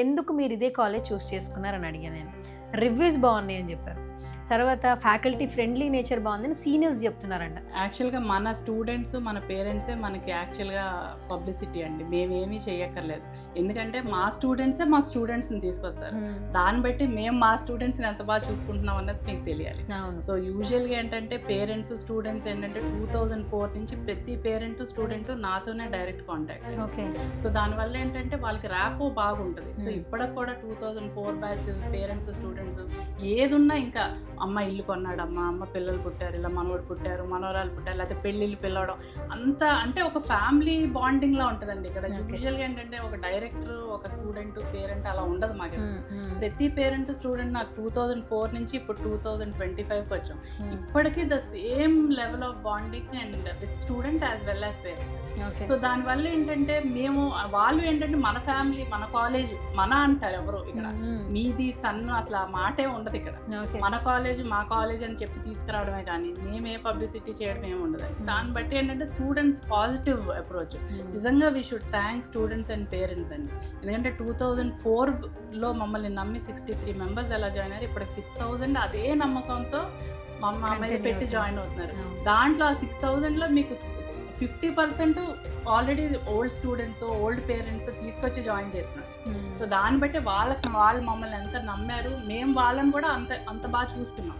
ఎందుకు మీరు ఇదే కాలేజ్ చూస్ చేసుకున్నారని అడిగాను నేను. రివ్యూస్ బాగున్నాయి అని చెప్పారు. తర్వాత ఫ్యాకల్టీ ఫ్రెండ్లీ నేచర్ బాగుందని సీనియర్స్ చెప్తున్నారంట. యాక్చువల్గా మన స్టూడెంట్స్ మన పేరెంట్సే మనకి యాక్చువల్గా పబ్లిసిటీ అండి. మేమేమీ చేయక్కర్లేదు. ఎందుకంటే మా స్టూడెంట్సే మాకు స్టూడెంట్స్ని తీసుకొస్తారు. దాన్ని బట్టి మేము మా స్టూడెంట్స్ని ఎంత బాగా చూసుకుంటున్నాం అన్నది మీకు తెలియాలి. సో యూజువల్గా ఏంటంటే పేరెంట్స్ స్టూడెంట్స్ ఏంటంటే 2004 నుంచి ప్రతి పేరెంట్ స్టూడెంట్ నాతోనే డైరెక్ట్ కాంటాక్ట్. సో దానివల్ల ఏంటంటే వాళ్ళకి ర్యాపో బాగుంటుంది. సో ఇప్పటికి కూడా 2004 బ్యాచ్ పేరెంట్స్ స్టూడెంట్స్ ఏదున్నా ఇంకా అమ్మ ఇల్లు కొన్నాడమ్మా, అమ్మ పిల్లలు పుట్టారు, ఇలా మనవడు పుట్టారు, మనవరాలు పుట్టారు, లేకపోతే పెళ్ళిళ్ళు పిలవడం అంతా అంటే ఒక ఫ్యామిలీ బాండింగ్లా ఉంటుందండి ఇక్కడ. యూజువల్గా ఏంటంటే ఒక డైరెక్టర్ ఒక స్టూడెంట్ పేరెంట్ అలా ఉండదు మాకు. ప్రతి పేరెంట్ స్టూడెంట్ నాకు 2004 నుంచి ఇప్పుడు 2025 వచ్చాం. ఇప్పటికీ the same level of bonding and with student as well as parent. So దానివల్ల ఏంటంటే మేము వాళ్ళు ఏంటంటే మన ఫ్యామిలీ మన కాలేజ్ మన అంటారు ఎవరు ఇక్కడ, మీది సన్ను అసలు ఆ మాటే ఉండదు ఇక్కడ. మన కాలేజ్ మా కాలేజ్ అని చెప్పి తీసుకురావడమే కానీ మేమే పబ్లిసిటీ చేయడం ఏమి ఉండదు. దాన్ని బట్టి ఏంటంటే స్టూడెంట్స్ పాజిటివ్ అప్రోచ్. నిజంగా we should thank students and parents అండి. ఎందుకంటే 2004లో మమ్మల్ని నమ్మి 63 మెంబర్స్ ఎలా జాయిన్ అయ్యారు. ఇప్పుడు 6000 అదే నమ్మకంతో మా మీద పెట్టి జాయిన్ అవుతున్నారు. దాంట్లో ఆ 6000లో మీకు 50% already old students old parents తీసుకొచ్చి జాయిన్ చేస్తున్నారు. సో దాన్ని బట్టి వాళ్ళు మమ్మల్ని ఎంత నమ్మారు, మేము వాళ్ళని కూడా అంత బాగా చూసుకున్నాం.